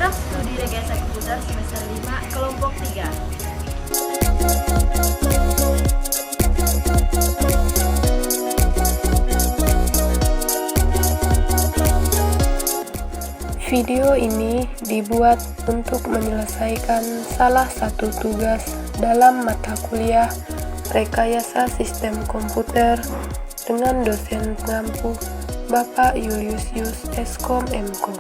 Program Studi Rekayasa Komputer semester 5 kelompok 3. Video ini dibuat untuk menyelesaikan salah satu tugas dalam mata kuliah Rekayasa Sistem Komputer dengan dosen pengampu Bapak Julius Eskom Mkom.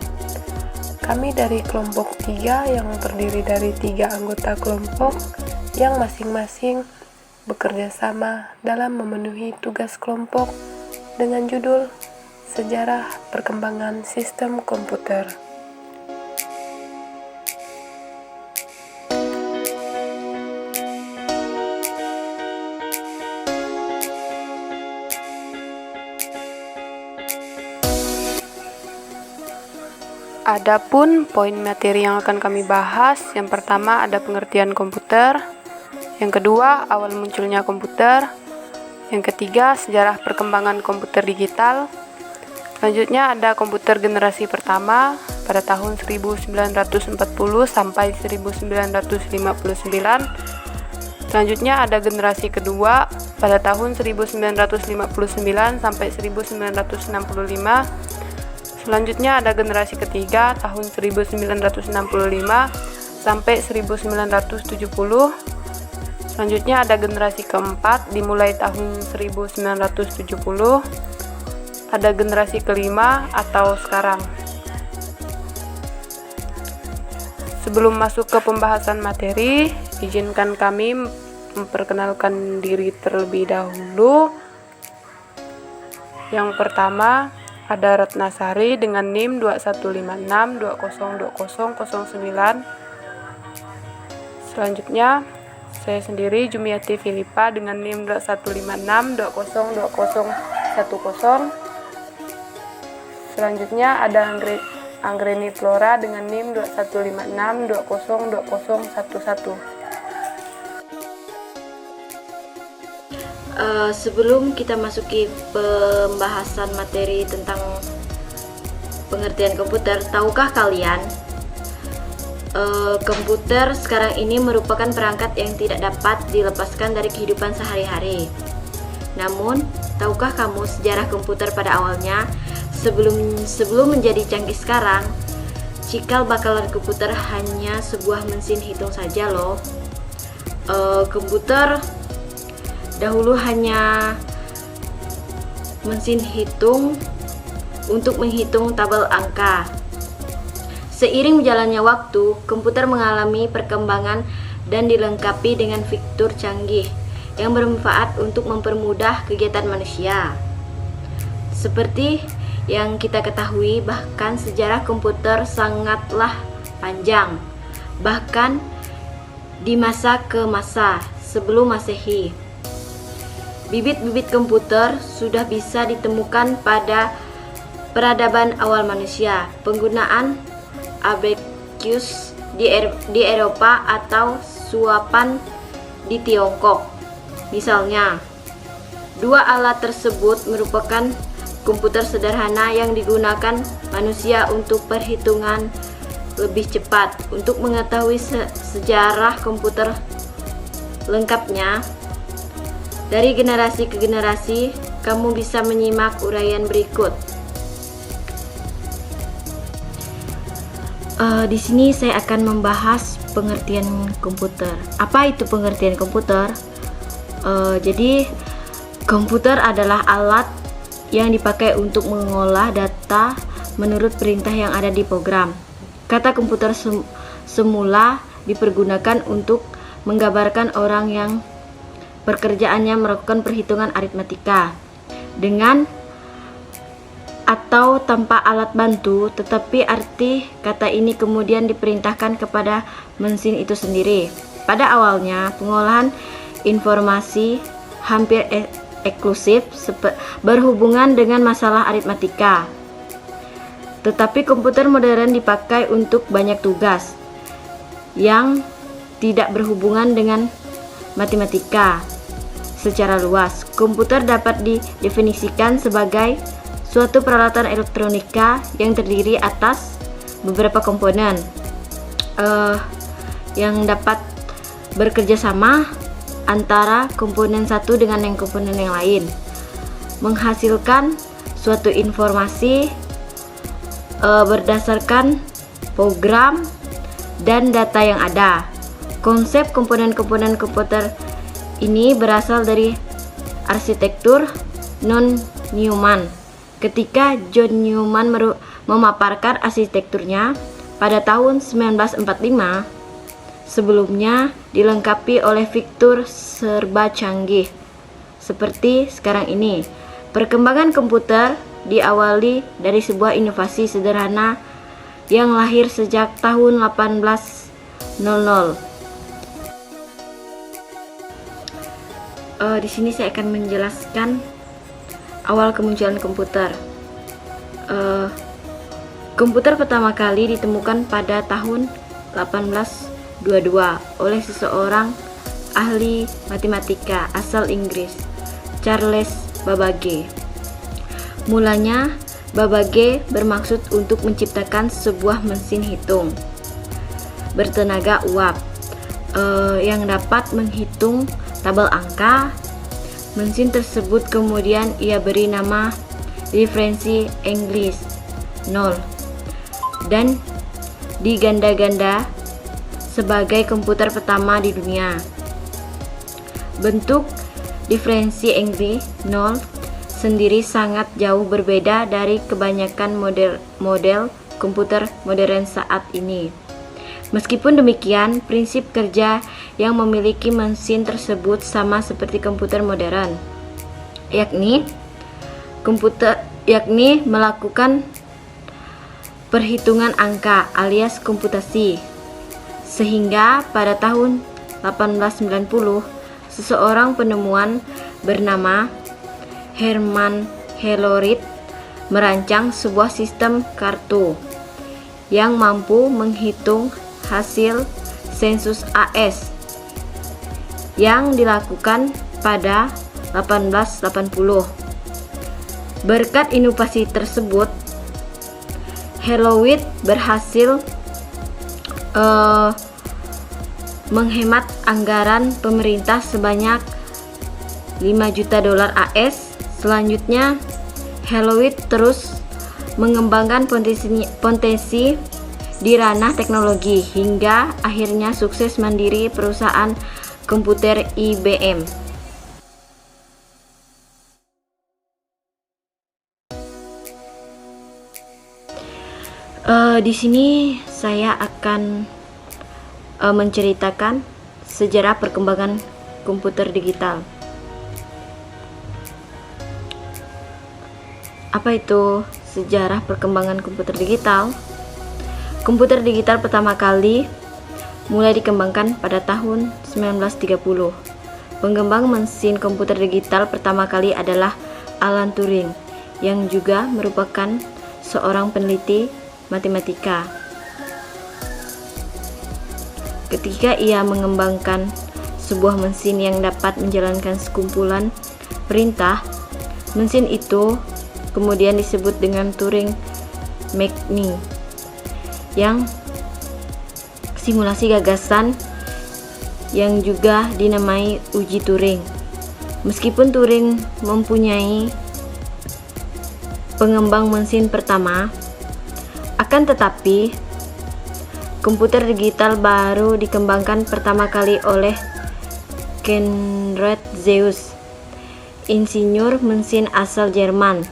Kami dari kelompok 3 yang terdiri dari 3 anggota kelompok yang masing-masing bekerja sama dalam memenuhi tugas kelompok dengan judul Sejarah Perkembangan Sistem Komputer. Adapun poin materi yang akan kami bahas, yang pertama ada pengertian komputer, yang kedua awal munculnya komputer, yang ketiga sejarah perkembangan komputer digital. Selanjutnya ada komputer generasi pertama pada tahun 1940 sampai 1959. Selanjutnya ada generasi kedua pada tahun 1959 sampai 1965. Selanjutnya ada generasi ketiga tahun 1965 sampai 1970. Selanjutnya ada generasi keempat dimulai tahun 1970. Ada generasi kelima atau sekarang. Sebelum masuk ke pembahasan materi, izinkan kami memperkenalkan diri terlebih dahulu. Yang pertama ada Ratnasari dengan NIM 2156202009. Selanjutnya saya sendiri Jumiati Filipa dengan NIM 2156202010. Selanjutnya ada Anggreni Flora dengan NIM 2156202011. Sebelum kita masuki pembahasan materi tentang pengertian komputer, tahukah kalian komputer sekarang ini merupakan perangkat yang tidak dapat dilepaskan dari kehidupan sehari-hari. Namun, tahukah kamu sejarah komputer pada awalnya? Sebelum menjadi canggih sekarang, cikal bakalan komputer hanya sebuah mesin hitung saja loh. Komputer dahulu hanya mesin hitung untuk menghitung tabel angka. Seiring berjalannya waktu, komputer mengalami perkembangan dan dilengkapi dengan fitur canggih yang bermanfaat untuk mempermudah kegiatan manusia. Seperti yang kita ketahui, bahkan sejarah komputer sangatlah panjang, bahkan di masa ke masa sebelum Masehi. Bibit-bibit komputer sudah bisa ditemukan pada peradaban awal manusia. Penggunaan abacus di Eropa atau suapan di Tiongkok. Misalnya, dua alat tersebut merupakan komputer sederhana yang digunakan manusia untuk perhitungan lebih cepat. Untuk mengetahui sejarah komputer lengkapnya dari generasi ke generasi, kamu bisa menyimak uraian berikut. Di sini saya akan membahas pengertian komputer. Apa itu pengertian komputer? Jadi, komputer adalah alat yang dipakai untuk mengolah data menurut perintah yang ada di program. Kata komputer semula dipergunakan untuk menggambarkan orang yang pekerjaannya melakukan perhitungan aritmatika dengan atau tanpa alat bantu, tetapi arti kata ini kemudian diperintahkan kepada mesin itu sendiri. Pada awalnya, pengolahan informasi hampir eksklusif berhubungan dengan masalah aritmatika. Tetapi komputer modern dipakai untuk banyak tugas yang tidak berhubungan dengan matematika. Secara luas, komputer dapat didefinisikan sebagai suatu peralatan elektronika yang terdiri atas beberapa komponen, yang dapat bekerja sama antara komponen satu dengan yang komponen yang lain, menghasilkan suatu informasi berdasarkan program dan data yang ada. Konsep komponen-komponen komputer ini berasal dari arsitektur non-Neumann. Ketika John Neumann memaparkan arsitekturnya pada tahun 1945, sebelumnya dilengkapi oleh fitur serba canggih seperti sekarang ini. Perkembangan komputer diawali dari sebuah inovasi sederhana yang lahir sejak tahun 1800. Di sini saya akan menjelaskan awal kemunculan komputer. Komputer pertama kali ditemukan pada tahun 1822 oleh seseorang ahli matematika asal Inggris, Charles Babbage. Mulanya, Babbage bermaksud untuk menciptakan sebuah mesin hitung bertenaga uap yang dapat menghitung tabel angka. Mesin tersebut kemudian ia beri nama diferensi English 0 dan diganda-ganda sebagai komputer pertama di dunia. Bentuk diferensi English 0 sendiri sangat jauh berbeda dari kebanyakan model komputer modern saat ini. Meskipun demikian, prinsip kerja yang memiliki mesin tersebut sama seperti komputer modern, yakni melakukan perhitungan angka alias komputasi. Sehingga pada tahun 1890, seseorang penemuan bernama Hermann Hollerith merancang sebuah sistem kartu yang mampu menghitung hasil sensus AS yang dilakukan pada 1880. Berkat inovasi tersebut, Hollerith berhasil menghemat anggaran pemerintah sebanyak $5 juta AS. Selanjutnya, Hollerith terus mengembangkan potensi di ranah teknologi hingga akhirnya sukses mendirikan perusahaan komputer IBM. Di sini saya akan menceritakan sejarah perkembangan komputer digital. Apa itu sejarah perkembangan komputer digital? Komputer digital pertama kali mulai dikembangkan pada tahun 1930. Pengembang mesin komputer digital pertama kali adalah Alan Turing, yang juga merupakan seorang peneliti matematika. Ketika ia mengembangkan sebuah mesin yang dapat menjalankan sekumpulan perintah, mesin itu kemudian disebut dengan Turing Machine, yang simulasi gagasan yang juga dinamai uji Turing. Meskipun Turing mempunyai pengembang mesin pertama, akan tetapi komputer digital baru dikembangkan pertama kali oleh Konrad Zuse, insinyur mesin asal Jerman,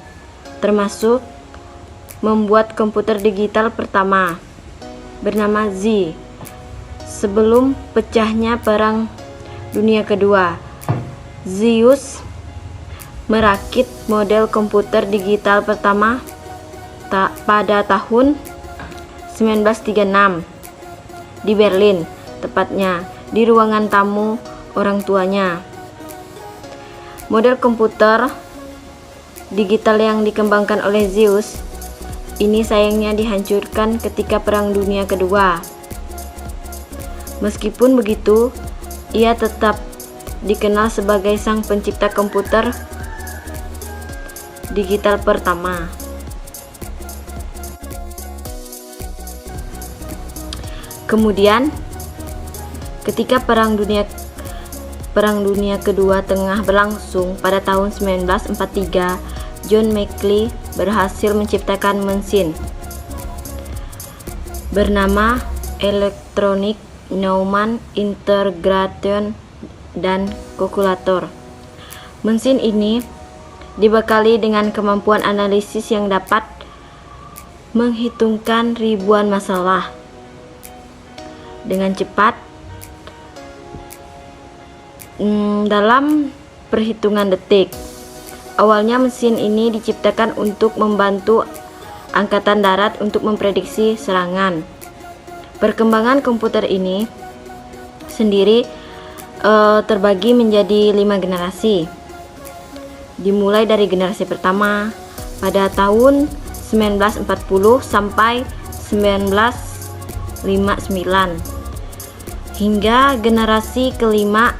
termasuk membuat komputer digital pertama bernama Z. Sebelum pecahnya Perang Dunia Kedua, Zuse merakit model komputer digital pertama pada tahun 1936 di Berlin, tepatnya di ruangan tamu orang tuanya. Model komputer digital yang dikembangkan oleh Zuse ini sayangnya dihancurkan ketika Perang Dunia Kedua. Meskipun begitu, ia tetap dikenal sebagai sang pencipta komputer digital pertama. Kemudian ketika Perang Dunia Kedua tengah berlangsung pada tahun 1943, John McCloy berhasil menciptakan mesin bernama Electronic Neumann Integration dan kalkulator. Mesin ini dibekali dengan kemampuan analisis yang dapat menghitungkan ribuan masalah dengan cepat dalam perhitungan detik. Awalnya mesin ini diciptakan untuk membantu Angkatan Darat untuk memprediksi serangan. Perkembangan komputer ini sendiri terbagi menjadi 5 generasi. Dimulai dari generasi pertama pada tahun 1940 sampai 1959 hingga generasi kelima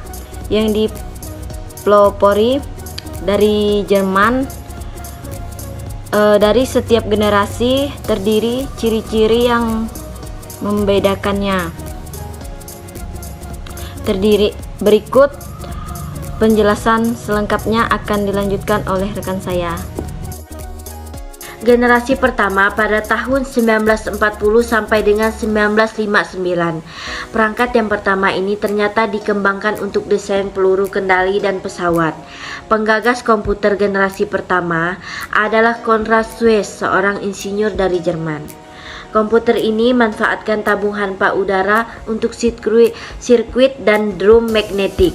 yang dipelopori dari Jerman. Dari setiap generasi terdiri ciri-ciri yang membedakannya. Berikut penjelasan selengkapnya akan dilanjutkan oleh rekan saya. Generasi pertama pada tahun 1940 sampai dengan 1959. Perangkat yang pertama ini ternyata dikembangkan untuk desain peluru kendali dan pesawat. Penggagas komputer generasi pertama adalah Konrad Zuse, seorang insinyur dari Jerman. Komputer ini manfaatkan tabung hampa udara untuk sirkuit dan drum magnetik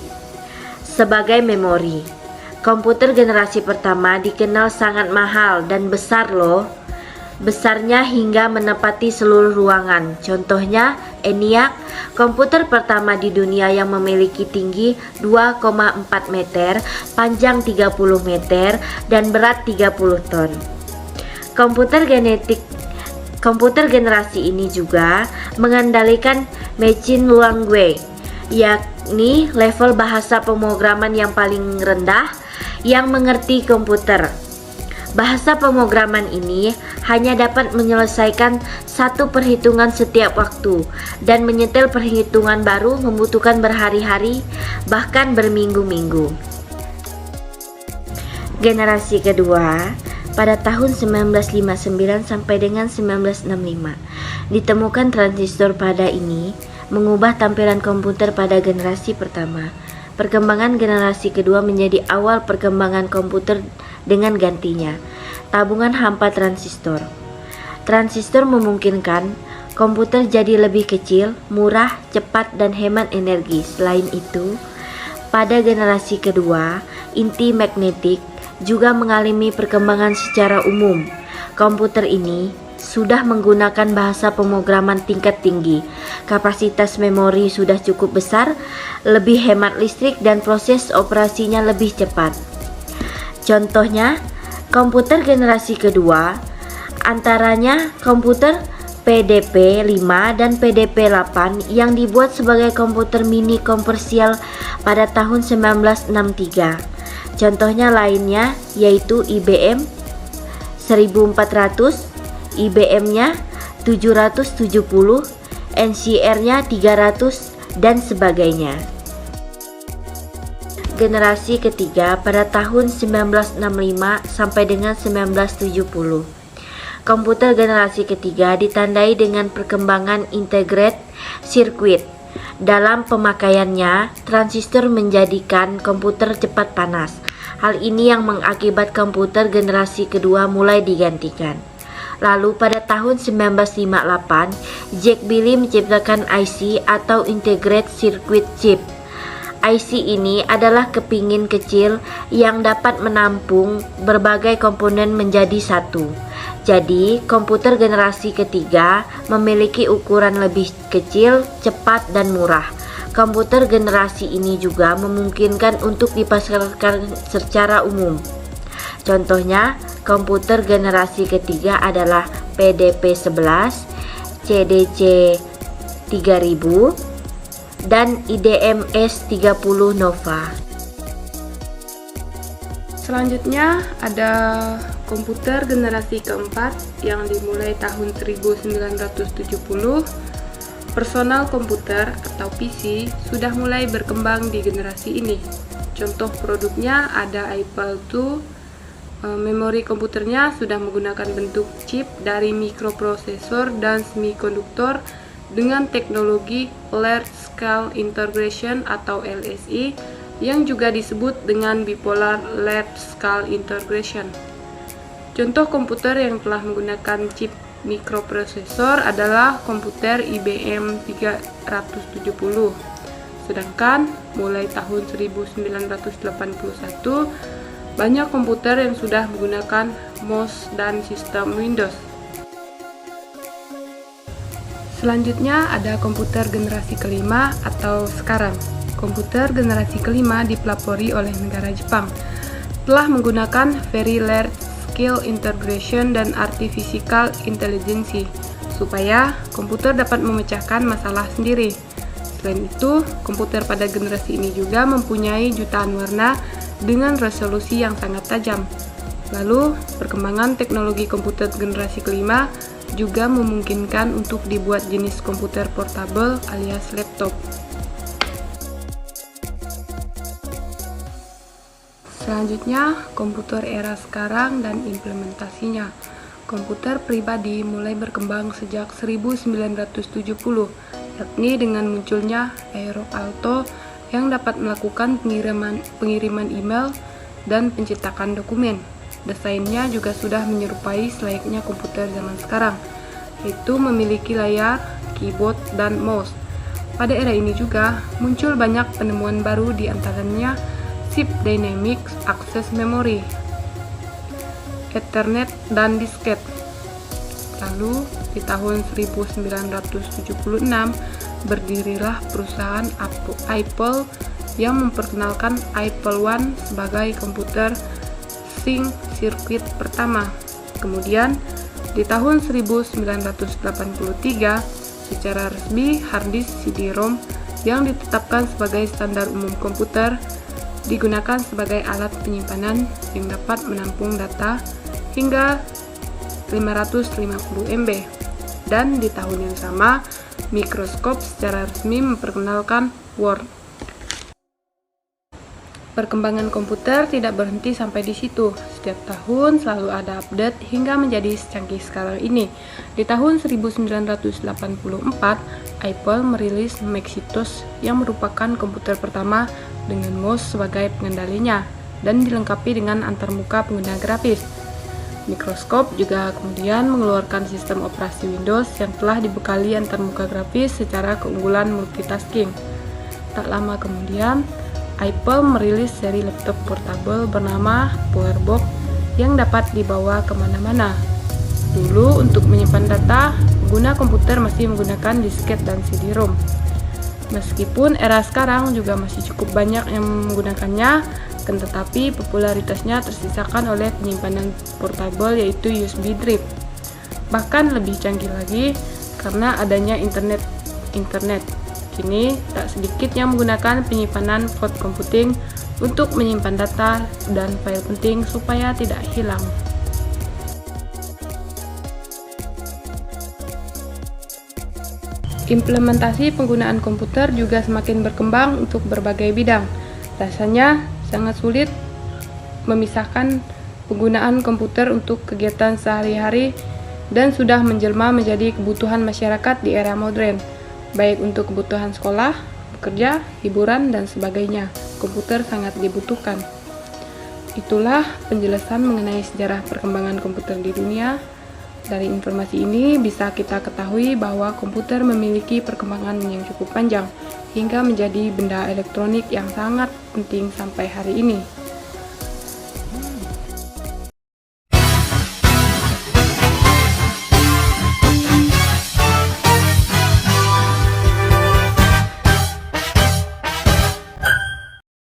sebagai memori. Komputer generasi pertama dikenal sangat mahal dan besar loh. Besarnya hingga menepati seluruh ruangan. Contohnya ENIAC, komputer pertama di dunia yang memiliki tinggi 2,4 meter, panjang 30 meter, dan berat 30 ton. Komputer generasi ini juga mengandalkan machine language, yakni level bahasa pemrograman yang paling rendah yang mengerti komputer. Bahasa pemrograman ini hanya dapat menyelesaikan satu perhitungan setiap waktu, dan menyetel perhitungan baru membutuhkan berhari-hari, bahkan berminggu-minggu. Generasi kedua pada tahun 1959 sampai dengan 1965. Ditemukan transistor pada ini mengubah tampilan komputer pada generasi pertama. Perkembangan generasi kedua menjadi awal perkembangan komputer dengan gantinya tabungan hampa transistor. Transistor memungkinkan komputer jadi lebih kecil, murah, cepat, dan hemat energi. Selain itu, pada generasi kedua, inti magnetik juga mengalami perkembangan secara umum. Komputer ini sudah menggunakan bahasa pemrograman tingkat tinggi, kapasitas memori sudah cukup besar, lebih hemat listrik, dan proses operasinya lebih cepat. Contohnya, komputer generasi kedua antaranya komputer PDP-5 dan PDP-8 yang dibuat sebagai komputer mini komersial pada tahun 1963. Contohnya lainnya yaitu IBM 1400, IBM-nya 770, NCR-nya 300, dan sebagainya. Generasi ketiga pada tahun 1965 sampai dengan 1970. Komputer generasi ketiga ditandai dengan perkembangan integrated circuit. Dalam pemakaiannya, transistor menjadikan komputer cepat panas. Hal ini yang mengakibat komputer generasi kedua mulai digantikan. Lalu pada tahun 1958, Jack Billy menciptakan IC atau Integrated Circuit Chip. IC ini adalah kepingin kecil yang dapat menampung berbagai komponen menjadi satu. Jadi, komputer generasi ketiga memiliki ukuran lebih kecil, cepat, dan murah. Komputer generasi ini juga memungkinkan untuk dipasarkan secara umum. Contohnya, komputer generasi ketiga adalah PDP-11, CDC 3000, dan IDM S30 Nova. Selanjutnya ada komputer generasi keempat yang dimulai tahun 1970. Personal komputer atau PC sudah mulai berkembang di generasi ini. Contoh produknya ada Apple II. Memori komputernya sudah menggunakan bentuk chip dari mikroprosesor dan semikonduktor dengan teknologi Large Scale Integration atau LSI yang juga disebut dengan Bipolar Large Scale Integration. Contoh komputer yang telah menggunakan chip mikroprosesor adalah komputer IBM 370. Sedangkan mulai tahun 1981 banyak komputer yang sudah menggunakan MOS dan sistem Windows. Selanjutnya ada komputer generasi kelima atau sekarang. Komputer generasi kelima dipelopori oleh negara Jepang. Telah menggunakan Very Large Scale Integration dan Artificial Intelligence supaya komputer dapat memecahkan masalah sendiri. Selain itu, komputer pada generasi ini juga mempunyai jutaan warna dengan resolusi yang sangat tajam. Lalu, perkembangan teknologi komputer generasi kelima juga memungkinkan untuk dibuat jenis komputer portable alias laptop. Selanjutnya, komputer era sekarang dan implementasinya. Komputer pribadi mulai berkembang sejak 1970, yakni dengan munculnya Aero Alto yang dapat melakukan pengiriman email dan pencetakan dokumen. Desainnya juga sudah menyerupai selayaknya komputer zaman sekarang, yaitu memiliki layar, keyboard, dan mouse. Pada era ini juga muncul banyak penemuan baru, di antaranya chip Dynamic Access Memory, Ethernet, dan disket. Lalu, di tahun 1976, berdirilah perusahaan Apple yang memperkenalkan Apple I sebagai komputer sync circuit pertama. Kemudian, di tahun 1983, secara resmi harddisk CD-ROM yang ditetapkan sebagai standar umum komputer digunakan sebagai alat penyimpanan yang dapat menampung data hingga 550 MB. Dan di tahun yang sama, Microsoft secara resmi memperkenalkan Word. Perkembangan komputer tidak berhenti sampai di situ. Setiap tahun selalu ada update hingga menjadi secanggih sekarang ini. Di tahun 1984, Apple merilis Macintosh yang merupakan komputer pertama dengan mouse sebagai pengendalinya dan dilengkapi dengan antarmuka pengguna grafis. Microsoft juga kemudian mengeluarkan sistem operasi Windows yang telah dibekali antarmuka grafis secara keunggulan multitasking. Tak lama kemudian, Apple merilis seri laptop portable bernama PowerBook yang dapat dibawa kemana-mana. Dulu untuk menyimpan data, pengguna komputer masih menggunakan disket dan CD-ROM. Meskipun era sekarang juga masih cukup banyak yang menggunakannya, tetapi popularitasnya tersisakan oleh penyimpanan portable yaitu USB drive. Bahkan lebih canggih lagi karena adanya internet. Kini tak sedikit yang menggunakan penyimpanan cloud computing untuk menyimpan data dan file penting supaya tidak hilang. Implementasi penggunaan komputer juga semakin berkembang untuk berbagai bidang. Rasanya sangat sulit memisahkan penggunaan komputer untuk kegiatan sehari-hari dan sudah menjelma menjadi kebutuhan masyarakat di era modern, baik untuk kebutuhan sekolah, bekerja, hiburan, dan sebagainya. Komputer sangat dibutuhkan. Itulah penjelasan mengenai sejarah perkembangan komputer di dunia. Dari informasi ini bisa kita ketahui bahwa komputer memiliki perkembangan yang cukup panjang hingga menjadi benda elektronik yang sangat penting sampai hari ini.